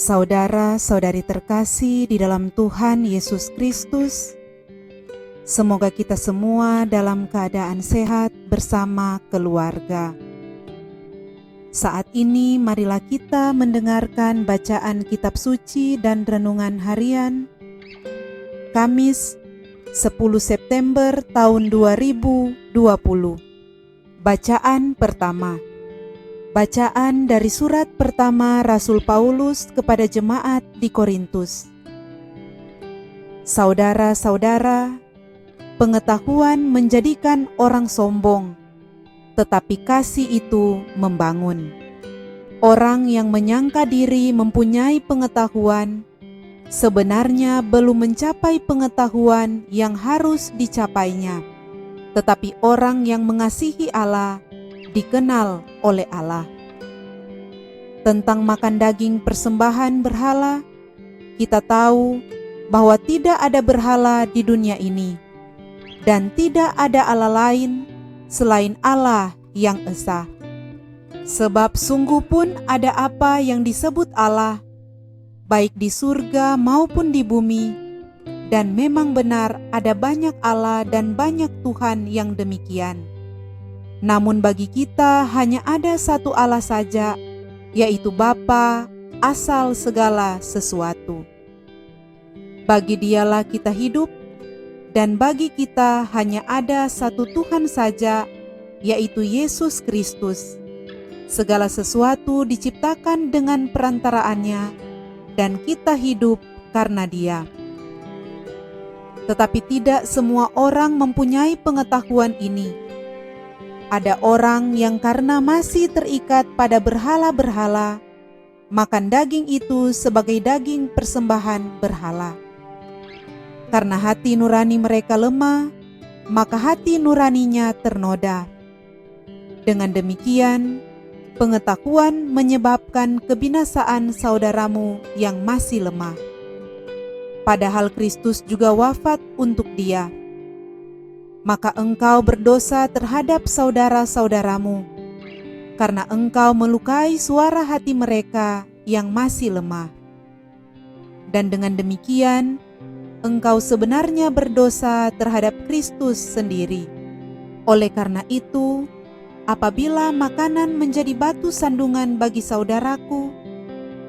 Saudara-saudari terkasih di dalam Tuhan Yesus Kristus, semoga kita semua dalam keadaan sehat bersama keluarga. Saat ini marilah kita mendengarkan bacaan kitab suci dan renungan harian Kamis 10 September tahun 2020. Bacaan pertama. Bacaan dari surat pertama Rasul Paulus kepada jemaat di Korintus. Saudara-saudara, pengetahuan menjadikan orang sombong, tetapi kasih itu membangun. Orang yang menyangka diri mempunyai pengetahuan, sebenarnya belum mencapai pengetahuan yang harus dicapainya. Tetapi orang yang mengasihi Allah dikenal oleh Allah. Tentang makan daging persembahan berhala, kita tahu bahwa tidak ada berhala di dunia ini, dan tidak ada Allah lain selain Allah yang esa. Sebab sungguh pun ada apa yang disebut Allah, baik di surga maupun di bumi, dan memang benar ada banyak Allah dan banyak Tuhan yang demikian. Namun bagi kita hanya ada satu Allah saja, yaitu Bapa, asal segala sesuatu. Bagi Dialah kita hidup, dan bagi kita hanya ada satu Tuhan saja, yaitu Yesus Kristus. Segala sesuatu diciptakan dengan perantaraannya, dan kita hidup karena Dia. Tetapi tidak semua orang mempunyai pengetahuan ini. Ada orang yang karena masih terikat pada berhala-berhala, makan daging itu sebagai daging persembahan berhala. Karena hati nurani mereka lemah, maka hati nuraninya ternoda. Dengan demikian, pengetahuan menyebabkan kebinasaan saudaramu yang masih lemah. Padahal Kristus juga wafat untuk dia. Maka engkau berdosa terhadap saudara-saudaramu, karena engkau melukai suara hati mereka yang masih lemah. Dan dengan demikian, engkau sebenarnya berdosa terhadap Kristus sendiri. Oleh karena itu, apabila makanan menjadi batu sandungan bagi saudaraku,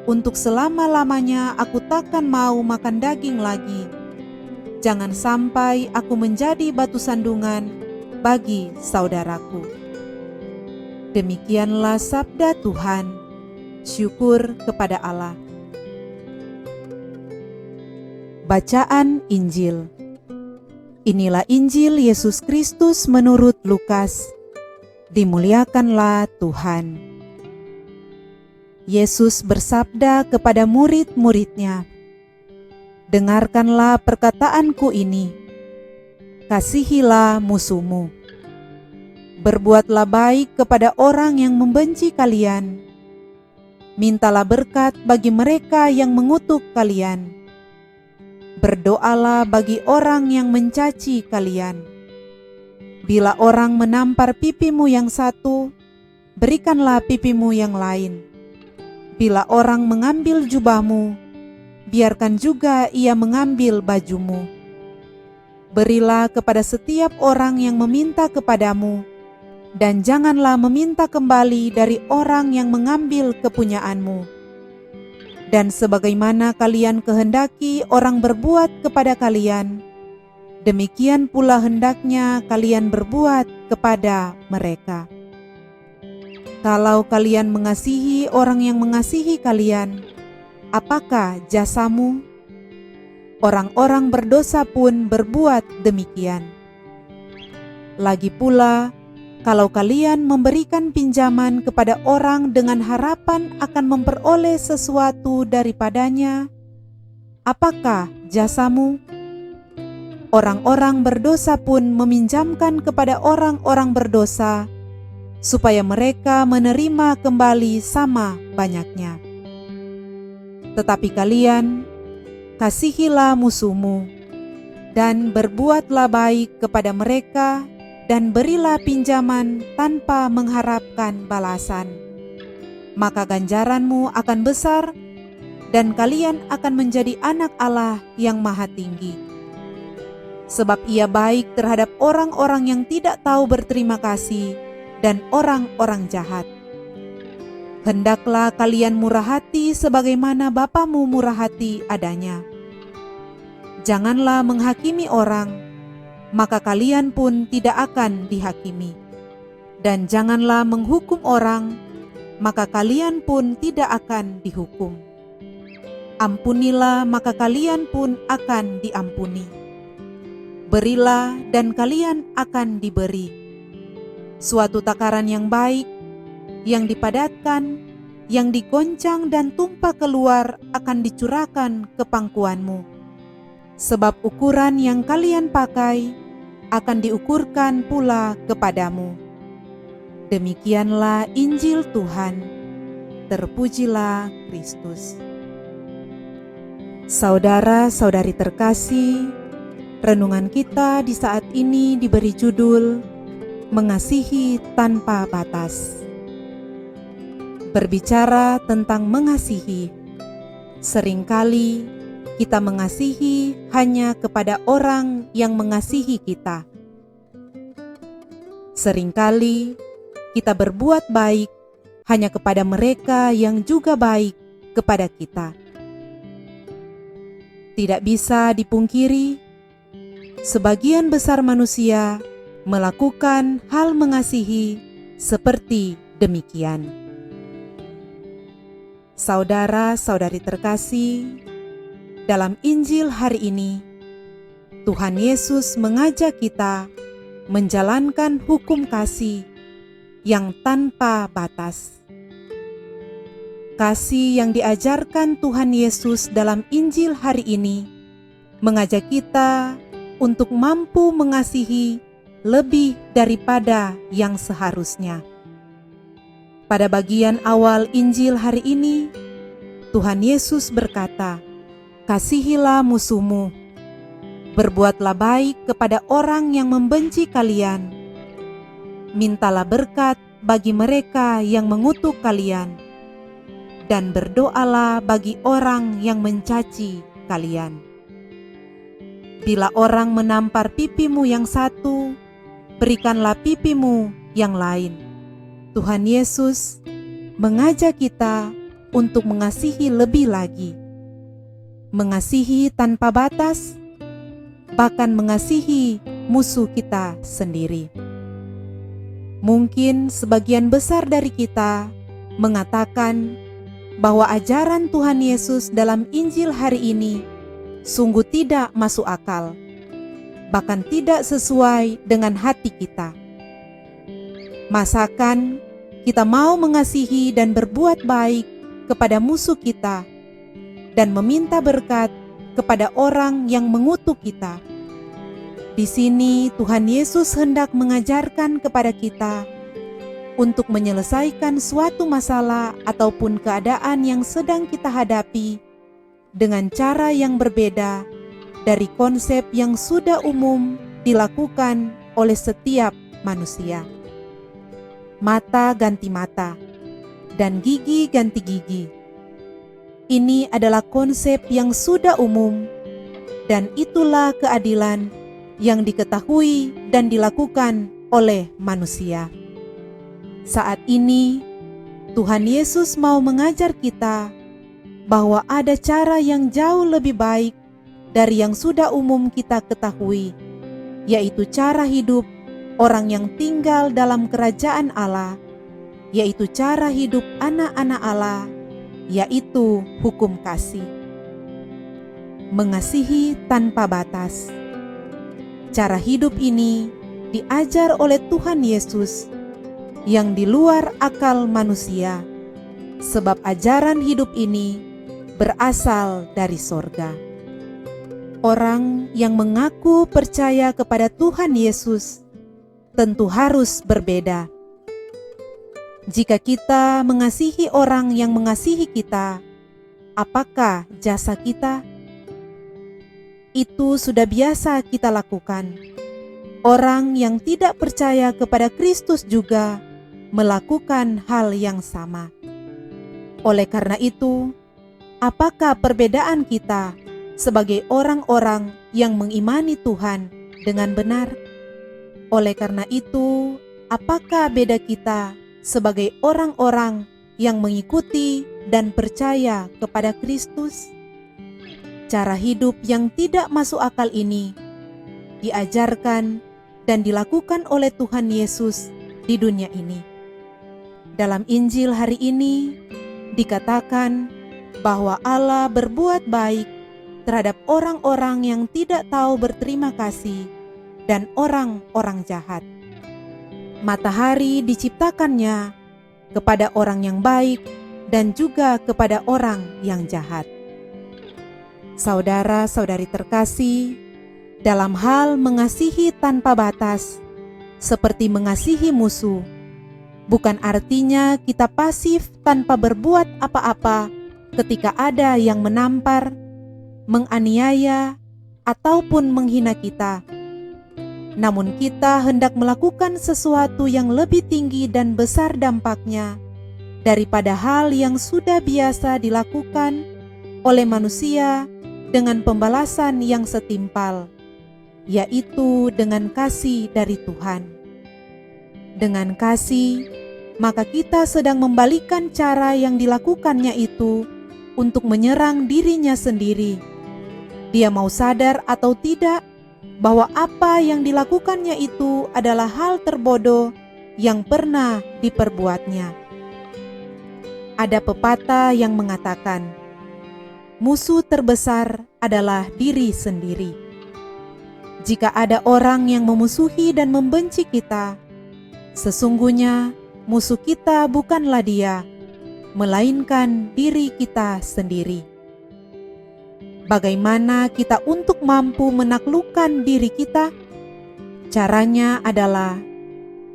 untuk selama-lamanya aku takkan mau makan daging lagi. Jangan sampai aku menjadi batu sandungan bagi saudaraku. Demikianlah sabda Tuhan. Syukur kepada Allah. Bacaan Injil. Inilah Injil Yesus Kristus menurut Lukas. Dimuliakanlah Tuhan. Yesus bersabda kepada murid-muridnya, "Dengarkanlah perkataanku ini, kasihilah musuhmu. Berbuatlah baik kepada orang yang membenci kalian. Mintalah berkat bagi mereka yang mengutuk kalian. Berdoalah bagi orang yang mencaci kalian. Bila orang menampar pipimu yang satu, berikanlah pipimu yang lain. Bila orang mengambil jubahmu, biarkan juga ia mengambil bajumu. Berilah kepada setiap orang yang meminta kepadamu, dan janganlah meminta kembali dari orang yang mengambil kepunyaanmu. Dan sebagaimana kalian kehendaki orang berbuat kepada kalian, demikian pula hendaknya kalian berbuat kepada mereka. Kalau kalian mengasihi orang yang mengasihi kalian, apakah jasamu? Orang-orang berdosa pun berbuat demikian. Lagi pula, kalau kalian memberikan pinjaman kepada orang dengan harapan akan memperoleh sesuatu daripadanya, apakah jasamu? Orang-orang berdosa pun meminjamkan kepada orang-orang berdosa, supaya mereka menerima kembali sama banyaknya. Tetapi kalian, kasihilah musuhmu, dan berbuatlah baik kepada mereka, dan berilah pinjaman tanpa mengharapkan balasan. Maka ganjaranmu akan besar, dan kalian akan menjadi anak Allah yang Maha Tinggi. Sebab Ia baik terhadap orang-orang yang tidak tahu berterima kasih dan orang-orang jahat. Hendaklah kalian murah hati sebagaimana Bapamu murah hati adanya. Janganlah menghakimi orang, maka kalian pun tidak akan dihakimi. Dan janganlah menghukum orang, maka kalian pun tidak akan dihukum. Ampunilah, maka kalian pun akan diampuni. Berilah, dan kalian akan diberi. Suatu takaran yang baik, yang dipadatkan, yang digoncang dan tumpah keluar akan dicurahkan ke pangkuanmu. Sebab ukuran yang kalian pakai akan diukurkan pula kepadamu. Demikianlah Injil Tuhan. Terpujilah Kristus. Saudara-saudari terkasih, renungan kita di saat ini diberi judul Mengasihi Tanpa Batas. Berbicara tentang mengasihi, seringkali kita mengasihi hanya kepada orang yang mengasihi kita. Seringkali kita berbuat baik hanya kepada mereka yang juga baik kepada kita. Tidak bisa dipungkiri, sebagian besar manusia melakukan hal mengasihi seperti demikian. Saudara-saudari terkasih, dalam Injil hari ini, Tuhan Yesus mengajak kita menjalankan hukum kasih yang tanpa batas. Kasih yang diajarkan Tuhan Yesus dalam Injil hari ini mengajak kita untuk mampu mengasihi lebih daripada yang seharusnya. Pada bagian awal Injil hari ini, Tuhan Yesus berkata, "Kasihilah musuhmu, berbuatlah baik kepada orang yang membenci kalian, mintalah berkat bagi mereka yang mengutuk kalian, dan berdoalah bagi orang yang mencaci kalian. Bila orang menampar pipimu yang satu, berikanlah pipimu yang lain." Tuhan Yesus mengajak kita untuk mengasihi lebih lagi, mengasihi tanpa batas, bahkan mengasihi musuh kita sendiri. Mungkin sebagian besar dari kita mengatakan bahwa ajaran Tuhan Yesus dalam Injil hari ini sungguh tidak masuk akal, bahkan tidak sesuai dengan hati kita. Masakan kita mau mengasihi dan berbuat baik kepada musuh kita dan meminta berkat kepada orang yang mengutuk kita? Di sini Tuhan Yesus hendak mengajarkan kepada kita untuk menyelesaikan suatu masalah ataupun keadaan yang sedang kita hadapi dengan cara yang berbeda dari konsep yang sudah umum dilakukan oleh setiap manusia. Mata ganti mata, dan gigi ganti gigi. Ini adalah konsep yang sudah umum, dan itulah keadilan yang diketahui dan dilakukan oleh manusia. Saat ini, Tuhan Yesus mau mengajar kita bahwa ada cara yang jauh lebih baik dari yang sudah umum kita ketahui, yaitu cara hidup orang yang tinggal dalam kerajaan Allah, yaitu cara hidup anak-anak Allah, yaitu hukum kasih. Mengasihi tanpa batas. Cara hidup ini diajar oleh Tuhan Yesus yang di luar akal manusia, sebab ajaran hidup ini berasal dari sorga. Orang yang mengaku percaya kepada Tuhan Yesus tentu harus berbeda. Jika kita mengasihi orang yang mengasihi kita, apakah jasa kita? Itu sudah biasa kita lakukan. Orang yang tidak percaya kepada Kristus juga melakukan hal yang sama. Oleh karena itu, apakah perbedaan kita sebagai orang-orang yang mengimani Tuhan dengan benar? Oleh karena itu, apakah beda kita sebagai orang-orang yang mengikuti dan percaya kepada Kristus? Cara hidup yang tidak masuk akal ini diajarkan dan dilakukan oleh Tuhan Yesus di dunia ini. Dalam Injil hari ini dikatakan bahwa Allah berbuat baik terhadap orang-orang yang tidak tahu berterima kasih dan orang-orang jahat. Matahari diciptakannya kepada orang yang baik dan juga kepada orang yang jahat. Saudara-saudari terkasih, dalam hal mengasihi tanpa batas, seperti mengasihi musuh, bukan artinya kita pasif tanpa berbuat apa-apa ketika ada yang menampar, menganiaya, ataupun menghina kita. Namun kita hendak melakukan sesuatu yang lebih tinggi dan besar dampaknya daripada hal yang sudah biasa dilakukan oleh manusia dengan pembalasan yang setimpal, yaitu dengan kasih dari Tuhan. Dengan kasih, maka kita sedang membalikan cara yang dilakukannya itu untuk menyerang dirinya sendiri. Dia mau sadar atau tidak bahwa apa yang dilakukannya itu adalah hal terbodoh yang pernah diperbuatnya. Ada pepatah yang mengatakan, musuh terbesar adalah diri sendiri. Jika ada orang yang memusuhi dan membenci kita, sesungguhnya musuh kita bukanlah dia, melainkan diri kita sendiri. Bagaimana kita untuk mampu menaklukkan diri kita? Caranya adalah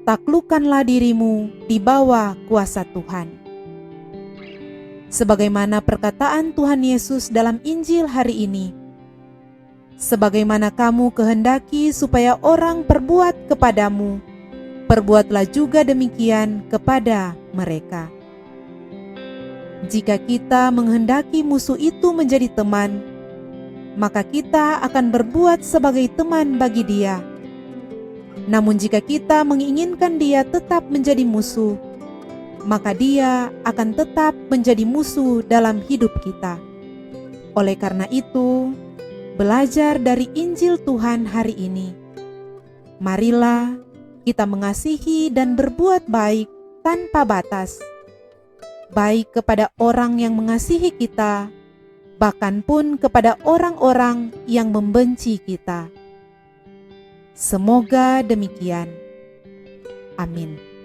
taklukkanlah dirimu di bawah kuasa Tuhan. Sebagaimana perkataan Tuhan Yesus dalam Injil hari ini, sebagaimana kamu kehendaki supaya orang perbuat kepadamu, perbuatlah juga demikian kepada mereka. Jika kita menghendaki musuh itu menjadi teman, maka kita akan berbuat sebagai teman bagi dia. Namun jika kita menginginkan dia tetap menjadi musuh, maka dia akan tetap menjadi musuh dalam hidup kita. Oleh karena itu, belajar dari Injil Tuhan hari ini. Marilah kita mengasihi dan berbuat baik tanpa batas, baik kepada orang yang mengasihi kita, bahkan pun kepada orang-orang yang membenci kita. Semoga demikian. Amin.